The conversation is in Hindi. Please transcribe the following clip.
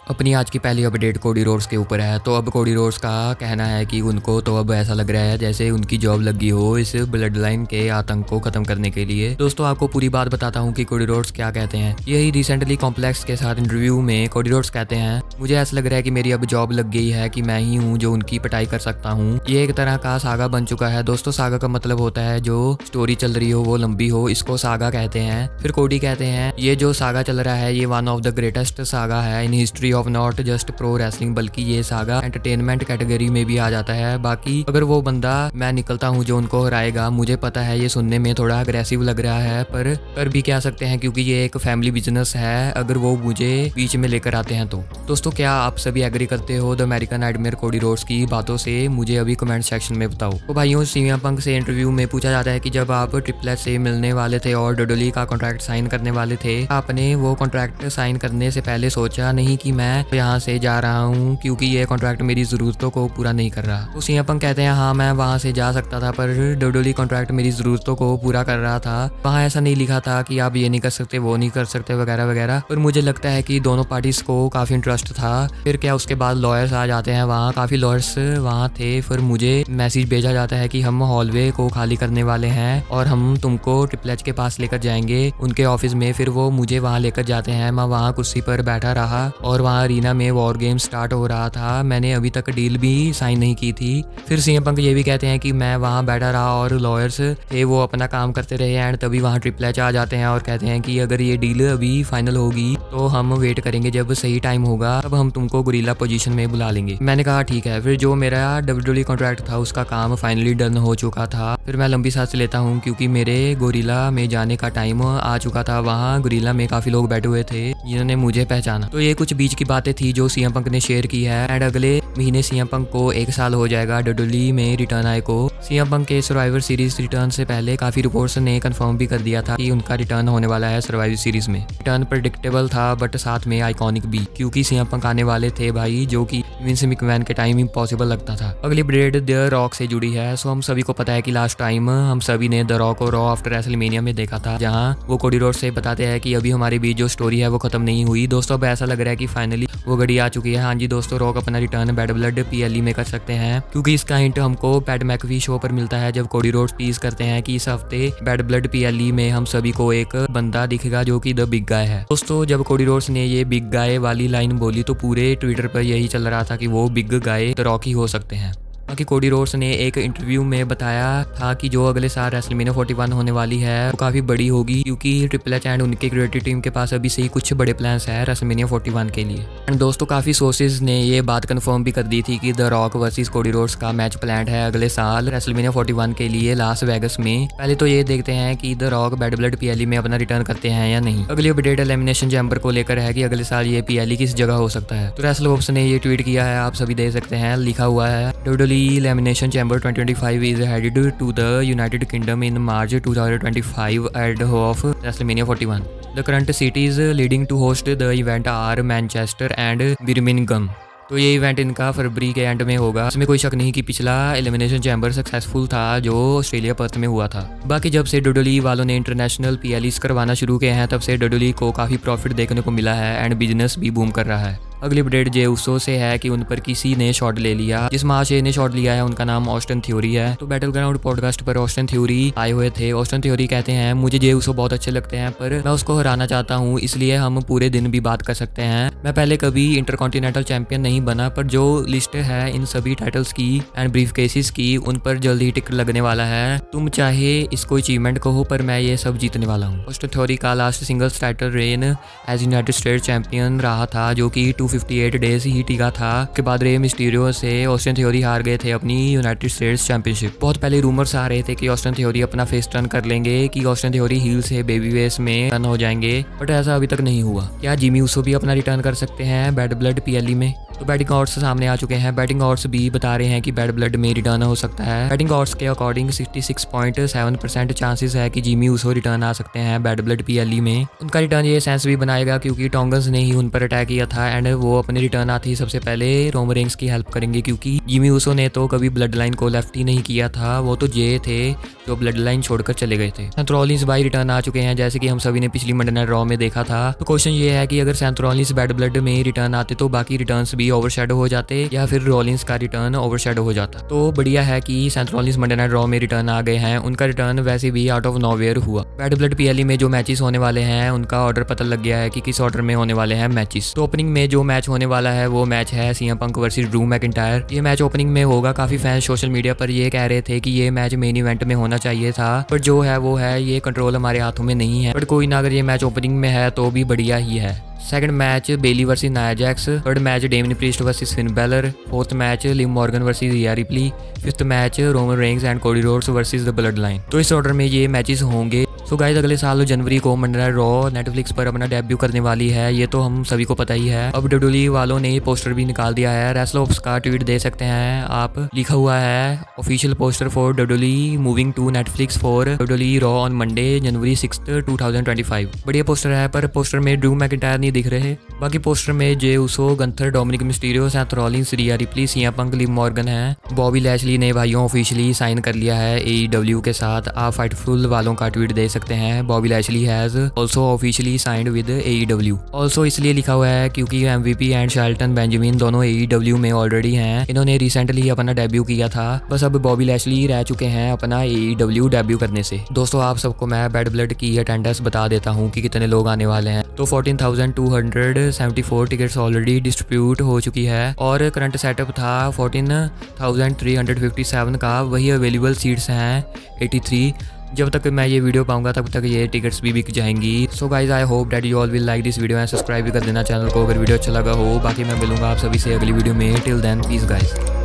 अपनी आज की पहली अपडेट कोडी रोड्स के ऊपर है। तो अब कोडी रोड्स का कहना है कि उनको तो अब ऐसा लग रहा है जैसे उनकी जॉब लगी हो इस ब्लड लाइन के आतंक को खत्म करने के लिए। दोस्तों आपको पूरी बात बताता हूँ कि कोडी रोड्स क्या कहते हैं। यही रिसेंटली कॉम्प्लेक्स के साथ इंटरव्यू में कोडी रोड्स कहते हैं, मुझे ऐसा लग रहा है कि मेरी अब जॉब लग गई है कि मैं ही हूँ जो उनकी पिटाई कर सकता हूँ। ये एक तरह का सागा बन चुका है। दोस्तों सागा का मतलब होता है जो स्टोरी चल रही हो वो लंबी हो, इसको सागा कहते हैं। फिर कोडी कहते हैं ये जो सागा चल रहा है ये one of the greatest saga है in history of not just pro wrestling, बल्कि ये सागा एंटरटेनमेंट कैटेगरी में भी आ जाता है। बाकी अगर वो बंदा मैं निकलता हूँ जो उनको हराएगा, मुझे पता है ये सुनने में थोड़ा अग्रेसिव लग रहा है पर कर भी क्या सकते हैं क्योंकि ये एक फैमिली बिजनेस है। अगर वो मुझे बीच में लेकर आते हैं तो दोस्तों क्या आप सभी एग्री करते हो the American nightmare Cody Rhodes की बातों से? मुझे अभी कमेंट सेक्शन में बताओ। तो भाइयों सीएम पंक से इंटरव्यू में पूछा जाता है कि जब आप ट्रिपल एच से मिलने वाले थे और डडोली का कॉन्ट्रैक्ट साइन करने वाले थे, आपने वो कॉन्ट्रैक्ट साइन करने से पहले सोचा नहीं कि मैं यहाँ से जा रहा हूँ क्योंकि ये कॉन्ट्रैक्ट मेरी जरूरतों को पूरा नहीं कर रहा? तो सीएम पंक कहते हैं हाँ मैं वहाँ से जा सकता था पर डडोली कॉन्ट्रैक्ट मेरी जरूरतों को पूरा कर रहा था। वहाँ ऐसा नहीं लिखा था कि आप ये नहीं कर सकते वो नहीं कर सकते वगैरह वगैरह, पर मुझे लगता है कि दोनों पार्टीज को काफी इंटरेस्ट था। फिर क्या उसके बाद लॉयर्स आ जाते हैं, वहाँ काफी लॉयर्स वहाँ थे। फिर मुझे मैसेज भेजा जाता है कि हम हॉलवे को खाली करने वाले हैं और हम तुमको ट्रिपल एच के पास लेकर जाएंगे उनके ऑफिस में। फिर वो मुझे वहाँ लेकर जाते हैं। मैं वहाँ कुर्सी पर बैठा रहा और वहाँ अरीना में वॉर गेम स्टार्ट हो रहा था। मैंने अभी तक डील भी साइन नहीं की थी। फिर सीएम पंक ये भी कहते हैं कि मैं वहाँ बैठा रहा और लॉयर्स थे वो अपना काम करते रहे एंड तभी वहाँ ट्रिपल एच आ जाते हैं और कहते हैं कि अगर ये डील अभी फाइनल होगी तो हम वेट करेंगे, जब सही टाइम होगा तब हम तुमको गुरिल्ला पोजीशन में बुला लेंगे। मैंने कहा ठीक है। फिर जो मेरा डब्ल्यूडब्ल्यूई कॉन्ट्रैक्ट था उसका काम फाइनली डन हो चुका था। फिर मैं लंबी सांस लेता हूँ क्योंकि मेरे गोरिल्ला में जाने का टाइम आ चुका था। वहाँ गोरिल्ला में काफी लोग बैठे हुए थे जिन्होंने मुझे पहचाना। तो ये कुछ बीच की बातें थी जो सीएम पंक ने शेयर की है एंड अगले महीने सीएम पंक को 1 साल हो जाएगा डब्ल्यूडब्ल्यूई में रिटर्न आए को। सीएम पंक के सर्वाइवर सीरीज रिटर्न से पहले काफी रिपोर्ट्स ने कंफर्म भी कर दिया था कि उनका रिटर्न होने वाला है सर्वाइवर सीरीज में। रिटर्न प्रेडिक्टेबल था बट साथ में आइकॉनिक भी, क्योंकि सीएम पंक आने वाले थे भाई जो कि विंस मैकमैन के टाइम इम्पॉसिबल लगता था। अगली अपडेट द रॉक से जुड़ी है। सो हम सभी को पता है कि लास्ट टाइम हम सभी ने द रॉक को रॉ आफ्टर रेसलमेनिया में देखा था, जहां वो कोडी रोड्स से बताते हैं कि अभी हमारे बीच जो स्टोरी है वो खत्म नहीं हुई। दोस्तों अब ऐसा लग रहा है कि फाइनली वो घड़ी आ चुकी है। हाँ जी दोस्तों, रॉक अपना रिटर्न बैड ब्लड पीएलई में कर सकते हैं क्योंकि इसका हिंट हमको पैट मैकवी शो पर मिलता है जब कोडी रोड्स टीज करते हैं कि इस हफ्ते बैड ब्लड पीएलई में हम सभी को एक बंदा दिखेगा जो कि द बिग गाय है। दोस्तों जब कोडी रोड्स ने ये बिग गाय वाली लाइन बोली तो पूरे ट्विटर पर यही चल रहा था कि वो बिग गाय द रॉक ही हो सकते हैं। बाकी कोडी रोड्स ने एक इंटरव्यू में बताया था कि जो अगले साल रेसलमेनिया 41 होने वाली है वो काफी बड़ी होगी क्योंकि ट्रिपल एच एंड उनके क्रिएटिव टीम के पास अभी से ही कुछ बड़े प्लान्स है रेसलमेनिया 41 के लिए। एंड दोस्तों काफी सोर्सेज ने ये बात कंफर्म भी कर दी थी कि the rock versus Cody Rhodes का मैच प्लान है अगले साल रेसलमेनिया 41 के लिए लास वेगस में। पहले तो ये देखते हैं कि the rock bad blood PLE में अपना रिटर्न करते हैं या नहीं। अगली अपडेट एलिमिनेशन चैम्बर को लेकर है कि अगले साल ये पीएलई किस जगह हो सकता है। तो रेसल होप्स ने ये ट्वीट किया है, आप सभी देख सकते हैं, लिखा हुआ है WWE elimination Chamber 2025 is headed to the United Kingdom in March 2025 ahead of WrestleMania 41. The current cities leading to host the event are Manchester and Birmingham. तो ये इवेंट इनका फरवरी के एंड में होगा। इसमें कोई शक नहीं कि पिछला एलिमिनेशन चैम्बर सक्सेसफुल था जो ऑस्ट्रेलिया पर्थ में हुआ था। बाकी जब से डब्ल्यूडब्ल्यूई वालों ने इंटरनेशनल पीएलईज करवाना शुरू किए हैं तब से डब्ल्यूडब्ल्यूई को काफी प्रॉफिट देखने को मिला है एंड बिजनेस भी बूम कर रहा है। अगली अपडेट जे उसो से है कि उन पर किसी ने शॉट ले लिया। जिस महाशय ने शॉट लिया है उनका नाम ऑस्टन थ्योरी है। तो बैटल ग्राउंड पॉडकास्ट पर ऑस्टन थ्योरी आए हुए थे। ऑस्टन थ्योरी कहते हैं मुझे जे उसो बहुत अच्छे लगते हैं पर मैं उसको हराना चाहता हूँ, इसलिए हम पूरे दिन भी बात कर सकते हैं। मैं पहले कभी इंटरकॉन्टिनेंटल चैंपियन नहीं बना पर जो लिस्ट है इन सभी टाइटल्स की एंड ब्रीफ केसेस की उन पर जल्द ही टिक लगने वाला है। तुम चाहे इसको अचीवमेंट कहो पर मैं ये सब जीतने वाला हूँ। ऑस्टन थ्योरी का last singles title reign as United States champion रहा था जो कि 258 डेज ही टिका था। उसके बाद रे मिस्टीरियो से ऑस्टन थ्योरी हार गए थे अपनी यूनाइटेड स्टेट्स चैंपियनशिप। बहुत पहले रूमर्स आ रहे थे कि ऑस्टन थ्योरी अपना फेस टर्न कर लेंगे, कि ऑस्टन थ्योरी हील से बेबी फेस में टर्न हो जाएंगे, बट ऐसा अभी तक नहीं हुआ। क्या जिमी उसो भी अपना रिटर्न कर सकते हैं बैड ब्लड पीएलई में? तो बैटिंग ऑड्स सामने आ चुके हैं। बैटिंग ऑड्स भी बता रहे हैं कि बैड ब्लड में रिटर्न हो सकता है। बैटिंग ऑड्स के अकॉर्डिंग 66.7% चांसेस है कि जिमी ऊसो रिटर्न आ सकते हैं बैड ब्लड पीएलई में। उनका रिटर्न ये सेंस भी बनाएगा क्योंकि टोंगन्स ने ही उन पर अटैक किया था एंड वो अपने रिटर्न आते ही सबसे पहले रोमन रेंस की हेल्प करेंगे क्योंकि जिमी ऊसो ने तो कभी ब्लड लाइन को लेफ्ट ही नहीं किया था, वो तो जे थे जो ब्लड लाइन छोड़कर चले गए थे। सेथ रॉलिंस भाई रिटर्न आ चुके हैं जैसे कि हम सभी ने पिछली मंडे नाइट रॉ में देखा था। तो क्वेश्चन ये है कि अगर सेथ रॉलिंस बैड ब्लड में रिटर्न आते तो बाकी रिटर्न्स भी ओवरशैडो हो जाते या फिर रॉलिंस का रिटर्न ओवरशैडो हो जाता। तो बढ़िया है कि Seth Rollins Monday night raw में रिटर्न आ गए हैं। उनका रिटर्न वैसे भी आउट ऑफ नोवेयर हुआ। बैड ब्लड पीएलई में जो मैचेस होने वाले हैं उनका ऑर्डर पता लग गया है कि किस ऑर्डर में होने वाले हैं मैचेस। तो ओपनिंग में जो मैच होने वाला है वो मैच है CM Punk versus Drew McIntyre. ये मैच ओपनिंग में होगा। काफी फैंस सोशल मीडिया पर ये कह रहे थे कि ये मैच मेन इवेंट में होना चाहिए था, पर जो है वो है, ये कंट्रोल हमारे हाथों में नहीं है। बट कोई ना, अगर ये मैच ओपनिंग में है तो भी बढ़िया ही है। Second match Bayley versus Nia Jax. Third match Damian Priest versus Finn Balor. Fourth match Liv Morgan versus Rhea Ripley. Fifth match Roman Reigns and Cody Rhodes versus the Bloodline. तो इस ऑर्डर में ये मैचेस होंगे। सो गाइस अगले साल जनवरी को मंडे नाइट रॉ नेटफ्लिक्स पर अपना डेब्यू करने वाली है, ये तो हम सभी को पता ही है। अब डब्ल्यूडब्ल्यूई वालों ने पोस्टर भी निकाल दिया है। रेसलर्स का ट्वीट दे सकते हैं आप, लिखा हुआ है official poster for WWE moving to Netflix for WWE Raw on Monday January 6, 2025। बढ़िया पोस्टर है, पर पोस्टर में ड्रू मैकिंटायर नहीं दिख रहे। बाकी पोस्टर में Jey Uso, Gunther, Dominik Mysterio, Seth Rollins, Rhea Ripley, CM Punk, Liv Morgan है। बॉबी लैशली ने भाइयों ऑफिशियली साइन कर लिया है AEW के साथ। आप फाइटफुल वालों का ट्वीट दे सकते हैं। Bobby Lashley has also officially signed with AEW। Also इसलिए लिखा हुआ है क्योंकि MVP एंड शेल्टन बेंजामिन दोनों AEW में ऑलरेडी हैं। इन्होंने रिसेंटली अपना डेब्यू किया था। बस अब बॉबी लैशली रह चुके हैं अपना AEW डेब्यू करने से। दोस्तों आप सबको मैं बैड ब्लड की अटेंडेंस बता देता हूँ कि कितने लोग आने वाले हैं। तो 14,274 टिकट्स ऑलरेडी डिस्ट्रीब्यूट हो चुकी है और करंट सेटअप था 14,357 का। वही अवेलेबल सीट्स हैं 83। जब तक मैं ये वीडियो पाऊंगा तब तक ये टिकट्स भी बिक जाएंगी। So guys I hope that you all will like this video and subscribe भी कर देना चैनल को अगर वीडियो अच्छा लगा हो। बाकी मैं मिलूंगा आप सभी से अगली वीडियो में। Till then peace guys.